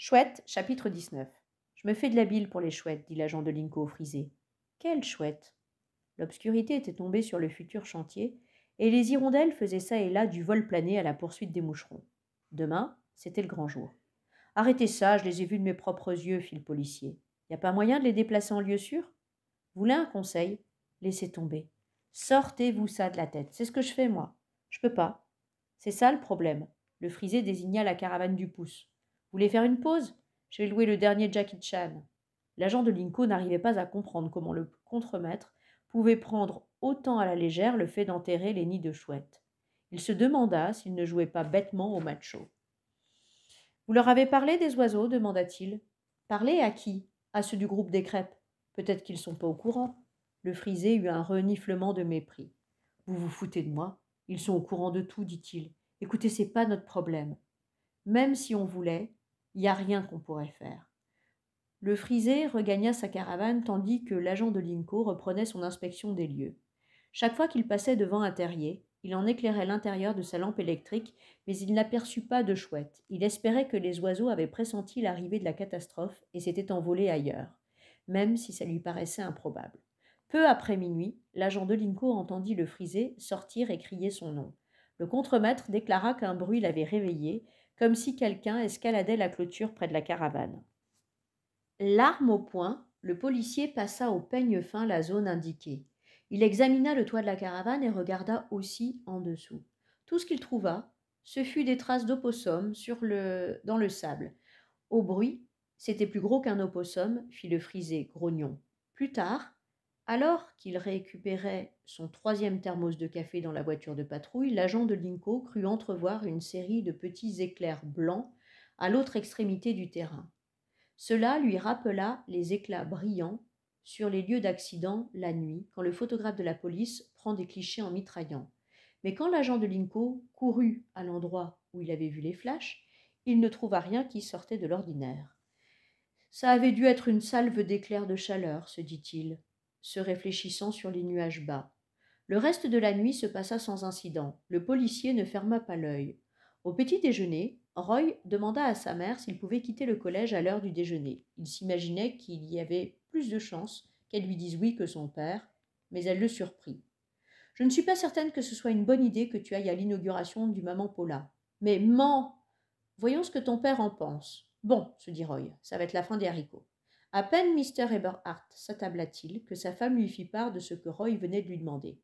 Chouette, chapitre 19. Je me fais de la bile pour les chouettes, dit l'agent de Linco au frisé. Quelle chouette? L'obscurité était tombée sur le futur chantier, et les hirondelles faisaient ça et là du vol plané à la poursuite des moucherons. Demain, c'était le grand jour. Arrêtez ça, je les ai vus de mes propres yeux, fit le policier. Y a pas moyen de les déplacer en lieu sûr? Vous voulez un conseil? Laissez tomber. Sortez-vous ça de la tête, c'est ce que je fais, moi. Je peux pas. C'est ça le problème. Le frisé désigna la caravane du pouce. Vous voulez faire une pause? Je vais louer le dernier Jackie Chan. L'agent de Lincoln n'arrivait pas à comprendre comment le contremaître pouvait prendre autant à la légère le fait d'enterrer les nids de chouettes. Il se demanda s'il ne jouait pas bêtement au macho. Vous leur avez parlé des oiseaux? Demanda-t-il. Parlé à qui? À ceux du groupe des crêpes. Peut-être qu'ils sont pas au courant. Le frisé eut un reniflement de mépris. Vous vous foutez de moi? Ils sont au courant de tout, dit-il. Écoutez, c'est pas notre problème. Même si on voulait, il n'y a rien qu'on pourrait faire. Le frisé regagna sa caravane tandis que l'agent de Linco reprenait son inspection des lieux. Chaque fois qu'il passait devant un terrier, il en éclairait l'intérieur de sa lampe électrique, mais il n'aperçut pas de chouette. Il espérait que les oiseaux avaient pressenti l'arrivée de la catastrophe et s'étaient envolés ailleurs, même si ça lui paraissait improbable. Peu après minuit, l'agent de Linco entendit le frisé sortir et crier son nom. Le contremaître déclara qu'un bruit l'avait réveillé, comme si quelqu'un escaladait la clôture près de la caravane. L'arme au poing, le policier passa au peigne fin la zone indiquée. Il examina le toit de la caravane et regarda aussi en dessous. Tout ce qu'il trouva, ce fut des traces d'opossum dans le sable. Au bruit, c'était plus gros qu'un opossum, fit le frisé, grognon. Plus tard, alors qu'il récupérait son troisième thermos de café dans la voiture de patrouille, l'agent de Linco crut entrevoir une série de petits éclairs blancs à l'autre extrémité du terrain. Cela lui rappela les éclats brillants sur les lieux d'accident la nuit, quand le photographe de la police prend des clichés en mitraillant. Mais quand l'agent de Linco courut à l'endroit où il avait vu les flashs, il ne trouva rien qui sortait de l'ordinaire. Ça avait dû être une salve d'éclairs de chaleur, se dit-il, se réfléchissant sur les nuages bas. Le reste de la nuit se passa sans incident. Le policier ne ferma pas l'œil. Au petit déjeuner, Roy demanda à sa mère s'il pouvait quitter le collège à l'heure du déjeuner. Il s'imaginait qu'il y avait plus de chances qu'elle lui dise oui que son père, mais elle le surprit. Je ne suis pas certaine que ce soit une bonne idée que tu ailles à l'inauguration du Maman Paula. Mais mens! Voyons ce que ton père en pense. Bon, se dit Roy, ça va être la fin des haricots. À peine Mr. Eberhardt s'attabla-t-il que sa femme lui fit part de ce que Roy venait de lui demander.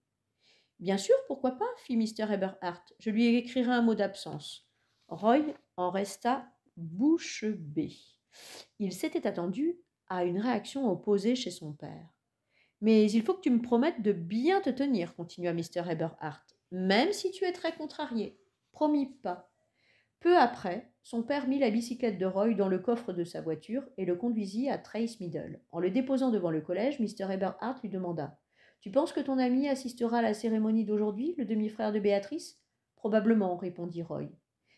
Bien sûr, pourquoi pas, fit Mr. Eberhardt. Je lui écrirai un mot d'absence. Roy en resta bouche bée. Il s'était attendu à une réaction opposée chez son père. Mais il faut que tu me promettes de bien te tenir, continua Mr. Eberhardt, même si tu es très contrarié. Promis pas. Peu après, son père mit la bicyclette de Roy dans le coffre de sa voiture et le conduisit à Trace Middle. En le déposant devant le collège, Mr. Eberhardt lui demanda: Tu penses que ton ami assistera à la cérémonie d'aujourd'hui, le demi-frère de Béatrice? Probablement, répondit Roy.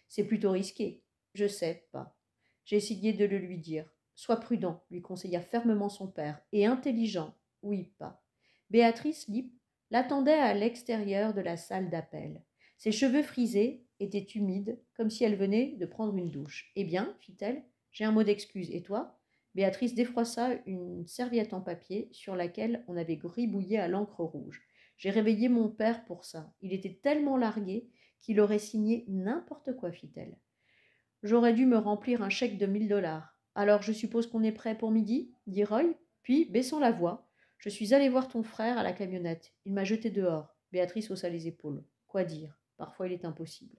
C'est plutôt risqué. Je sais pas. J'ai essayé de le lui dire. Sois prudent, lui conseilla fermement son père, et intelligent. Oui, pas. Béatrice Lipp l'attendait à l'extérieur de la salle d'appel. Ses cheveux frisés étaient humides, comme si elle venait de prendre une douche. Eh bien, fit-elle, j'ai un mot d'excuse. Et toi? Béatrice défroissa une serviette en papier sur laquelle on avait gribouillé à l'encre rouge. J'ai réveillé mon père pour ça. Il était tellement largué qu'il aurait signé n'importe quoi, fit-elle. J'aurais dû me remplir un chèque de 1000 $. Alors je suppose qu'on est prêt pour midi? Dit Roy. Puis, baissant la voix, je suis allé voir ton frère à la camionnette. Il m'a jeté dehors. Béatrice haussa les épaules. Quoi dire? Parfois il est impossible.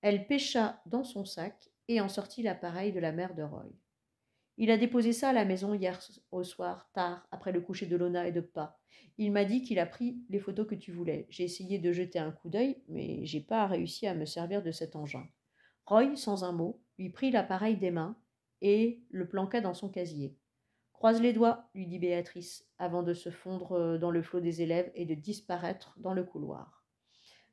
Elle pêcha dans son sac et en sortit l'appareil de la mère de Roy. Il a déposé ça à la maison hier au soir, tard, après le coucher de Lona et de Pa. Il m'a dit qu'il a pris les photos que tu voulais. J'ai essayé de jeter un coup d'œil, mais j'ai pas réussi à me servir de cet engin. Roy, sans un mot, lui prit l'appareil des mains et le planqua dans son casier. Croise les doigts, lui dit Béatrice, avant de se fondre dans le flot des élèves et de disparaître dans le couloir.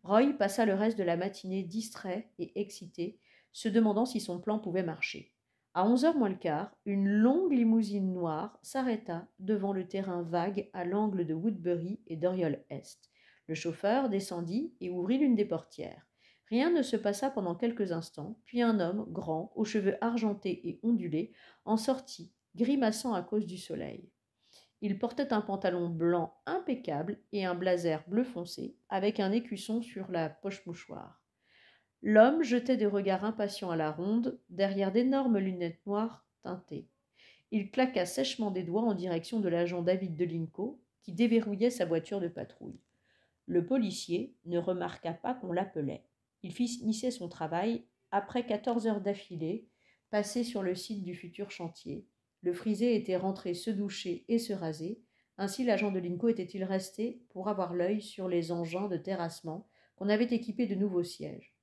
Roy passa le reste de la matinée distrait et excité, se demandant si son plan pouvait marcher. À 11h moins le quart, une longue limousine noire s'arrêta devant le terrain vague à l'angle de Woodbury et d'Oriole Est. Le chauffeur descendit et ouvrit l'une des portières. Rien ne se passa pendant quelques instants, puis un homme, grand, aux cheveux argentés et ondulés, en sortit, grimaçant à cause du soleil. Il portait un pantalon blanc impeccable et un blazer bleu foncé, avec un écusson sur la poche-mouchoir. L'homme jetait des regards impatients à la ronde, derrière d'énormes lunettes noires teintées. Il claqua sèchement des doigts en direction de l'agent David Delinco, qui déverrouillait sa voiture de patrouille. Le policier ne remarqua pas qu'on l'appelait. Il finissait son travail après 14 heures d'affilée, passées sur le site du futur chantier. Le frisé était rentré se doucher et se raser. Ainsi, l'agent de Linco était-il resté pour avoir l'œil sur les engins de terrassement qu'on avait équipés de nouveaux sièges.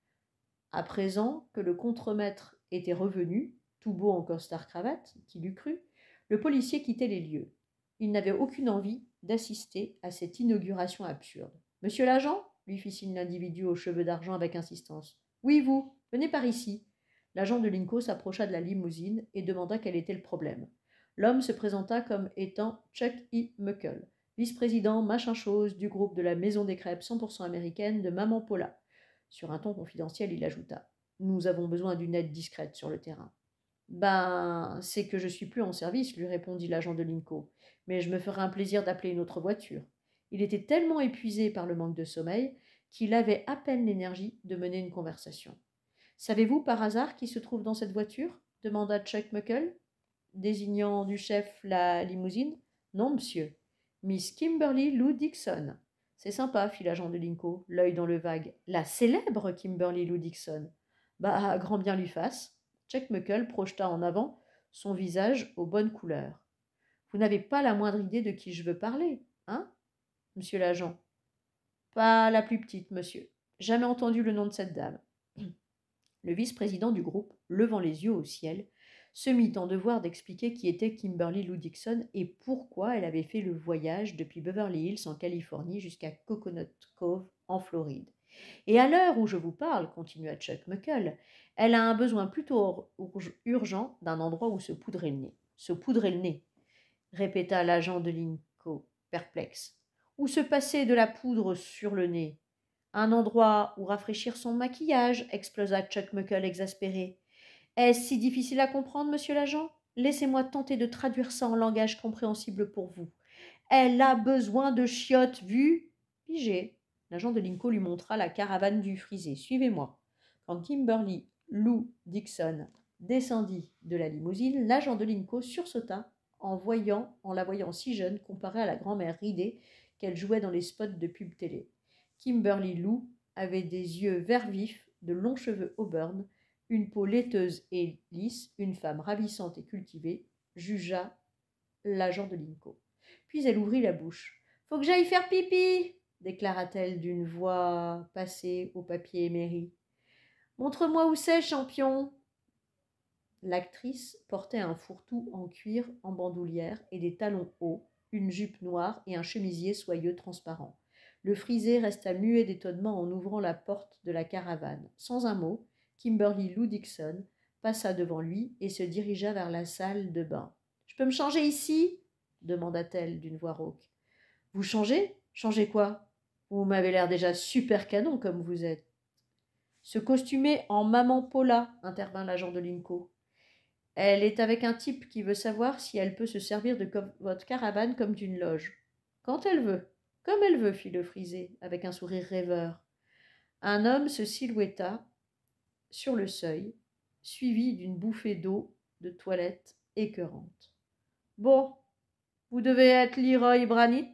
À présent que le contremaître était revenu, tout beau en costard-cravate, qui l'eût cru, le policier quittait les lieux. Il n'avait aucune envie d'assister à cette inauguration absurde. « Monsieur l'agent » lui fit signe l'individu aux cheveux d'argent avec insistance. « Oui, vous, venez par ici. » L'agent de Linco s'approcha de la limousine et demanda quel était le problème. L'homme se présenta comme étant Chuck E. Muckle, vice-président machin chose du groupe de la maison des crêpes 100% américaine de Maman Paula. Sur un ton confidentiel, il ajouta: « Nous avons besoin d'une aide discrète sur le terrain. »« Ben, c'est que je suis plus en service, lui répondit l'agent de Linco, mais je me ferai un plaisir d'appeler une autre voiture. Il était tellement épuisé par le manque de sommeil qu'il avait à peine l'énergie de mener une conversation. Savez-vous par hasard qui se trouve dans cette voiture demanda Chuck Muckle, désignant du chef la limousine. Non, monsieur. Miss Kimberly Lou Dixon. C'est sympa, fit l'agent de Linco, l'œil dans le vague. La célèbre Kimberly Lou Dixon. Bah, grand bien lui fasse. Chuck Muckle projeta en avant son visage aux bonnes couleurs. Vous n'avez pas la moindre idée de qui je veux parler, hein, monsieur l'agent? Pas la plus petite, monsieur. Jamais entendu le nom de cette dame. Le vice-président du groupe, levant les yeux au ciel, se mit en devoir d'expliquer qui était Kimberly Lou Dixon et pourquoi elle avait fait le voyage depuis Beverly Hills en Californie jusqu'à Coconut Cove en Floride. Et à l'heure où je vous parle, continua Chuck Muckle, elle a un besoin plutôt urgent d'un endroit où se poudrer le nez. Se poudrer le nez, répéta l'agent de Linco, perplexe. Ou se passer de la poudre sur le nez. Un endroit où rafraîchir son maquillage, explosa Chuck Muckle exaspéré. Est-ce si difficile à comprendre, monsieur l'agent? Laissez-moi tenter de traduire ça en langage compréhensible pour vous. Elle a besoin de chiottes, vu? Pigé. L'agent de Linco lui montra la caravane du frisé. Suivez-moi. Quand Kimberly Lou Dixon descendit de la limousine, l'agent de Linco sursauta en la voyant si jeune comparée à la grand-mère ridée qu'elle jouait dans les spots de pub télé. Kimberly Lou avait des yeux vert vif, de longs cheveux auburn, une peau laiteuse et lisse, une femme ravissante et cultivée, jugea l'agent de Linco. Puis elle ouvrit la bouche. « Faut que j'aille faire pipi !» déclara-t-elle d'une voix passée au papier émeri. « Montre-moi où c'est, champion !» L'actrice portait un fourre-tout en cuir en bandoulière et des talons hauts, une jupe noire et un chemisier soyeux transparent. Le frisé resta muet d'étonnement en ouvrant la porte de la caravane. Sans un mot, Kimberly Lou Dixon passa devant lui et se dirigea vers la salle de bain. « Je peux me changer ici ?» demanda-t-elle d'une voix rauque. « Vous changez? Changez quoi? Vous m'avez l'air déjà super canon comme vous êtes. »« Se costumer en Maman Paula, intervint l'agent de Linco. Elle est avec un type qui veut savoir si elle peut se servir de votre caravane comme d'une loge. Quand elle veut. Comme elle veut, fit le frisé, avec un sourire rêveur. Un homme se silhouetta sur le seuil, suivi d'une bouffée d'eau de toilette écœurante. Bon, vous devez être Leroy Branit,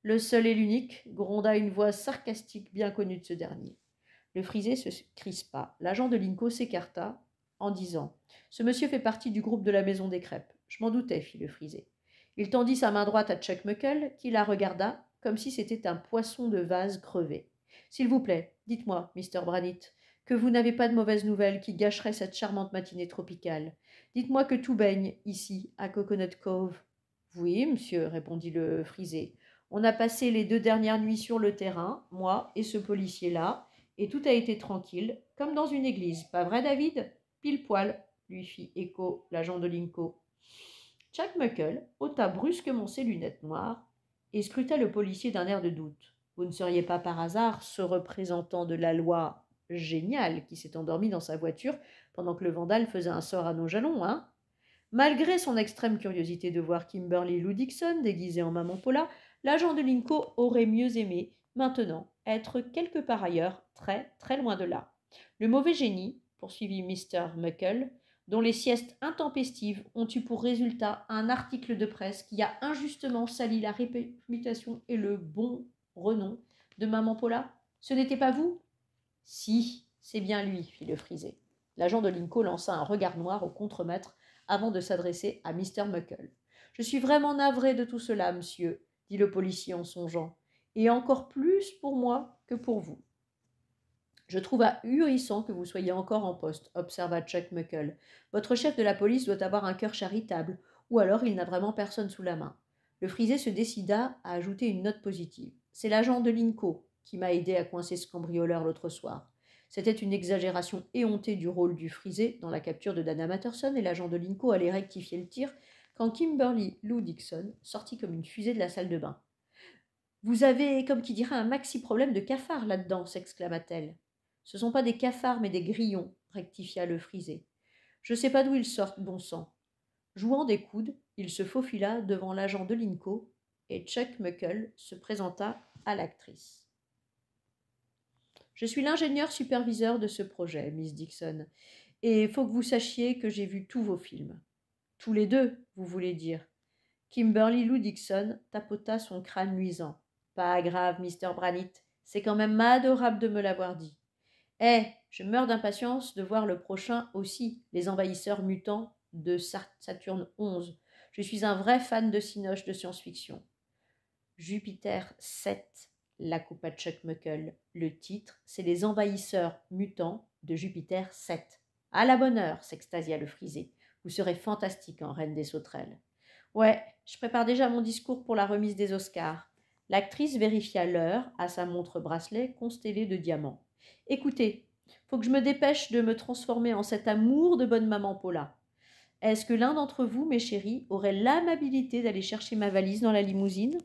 le seul et l'unique, gronda une voix sarcastique bien connue de ce dernier. Le frisé se crispa. L'agent de Linco s'écarta en disant « Ce monsieur fait partie du groupe de la maison des crêpes. Je m'en doutais, fit le frisé. Il tendit sa main droite à Chuck Muckle, qui la regarda comme si c'était un poisson de vase crevé. « S'il vous plaît, dites-moi, Mr. Branit, que vous n'avez pas de mauvaises nouvelles qui gâcheraient cette charmante matinée tropicale. Dites-moi que tout baigne, ici, à Coconut Cove. »« Oui, monsieur, répondit le frisé. On a passé les 2 dernières nuits sur le terrain, moi et ce policier-là, et tout a été tranquille, comme dans une église. Pas vrai, David? Pile poil, lui fit écho l'agent de Linco. Chuck Muckle ôta brusquement ses lunettes noires et scruta le policier d'un air de doute. Vous ne seriez pas par hasard ce représentant de la loi génial qui s'est endormi dans sa voiture pendant que le vandale faisait un sort à nos jalons, hein? Malgré son extrême curiosité de voir Kimberly Lou Dixon déguisée en maman Paula, l'agent de Linko aurait mieux aimé, maintenant, être quelque part ailleurs, très, très loin de là. Le mauvais génie, poursuivit Mr. Muckle, dont les siestes intempestives ont eu pour résultat un article de presse qui a injustement sali la réputation et le bon renom de maman Paula. Ce n'était pas vous? Si, c'est bien lui, fit le frisé. L'agent de Linko lança un regard noir au contremaître avant de s'adresser à Mr. Muckle. Je suis vraiment navré de tout cela, monsieur, dit le policier en songeant, et encore plus pour moi que pour vous. Je trouve ahurissant que vous soyez encore en poste, observa Chuck Muckle. Votre chef de la police doit avoir un cœur charitable, ou alors il n'a vraiment personne sous la main. Le frisé se décida à ajouter une note positive. C'est l'agent de Linko qui m'a aidé à coincer ce cambrioleur l'autre soir. C'était une exagération éhontée du rôle du frisé dans la capture de Dana Matterson et l'agent de Linko allait rectifier le tir quand Kimberly Lou Dixon sortit comme une fusée de la salle de bain. Vous avez, comme qui dirait, un maxi-problème de cafard là-dedans, s'exclama-t-elle. Ce ne sont pas des cafards, mais des grillons, rectifia le frisé. Je ne sais pas d'où ils sortent, bon sang. Jouant des coudes, il se faufila devant l'agent de Linko et Chuck Muckle se présenta à l'actrice. Je suis l'ingénieur superviseur de ce projet, Miss Dixon, et il faut que vous sachiez que j'ai vu tous vos films. Tous les deux, vous voulez dire. Kimberly Lou Dixon tapota son crâne luisant. Pas grave, Mr. Branitt, c'est quand même adorable de me l'avoir dit. Je meurs d'impatience de voir le prochain aussi, Les Envahisseurs mutants de Saturne 11. Je suis un vrai fan de cinoche de science-fiction. Jupiter 7, la coupa Chuck Muckle. Le titre, c'est Les Envahisseurs mutants de Jupiter 7. À la bonne heure, s'extasia le frisé. Vous serez fantastique en reine des sauterelles. Ouais, je prépare déjà mon discours pour la remise des Oscars. L'actrice vérifia l'heure à sa montre bracelet constellée de diamants. Écoutez, faut que je me dépêche de me transformer en cet amour de bonne maman Paula. Est-ce que l'un d'entre vous, mes chéris, aurait l'amabilité d'aller chercher ma valise dans la limousine ?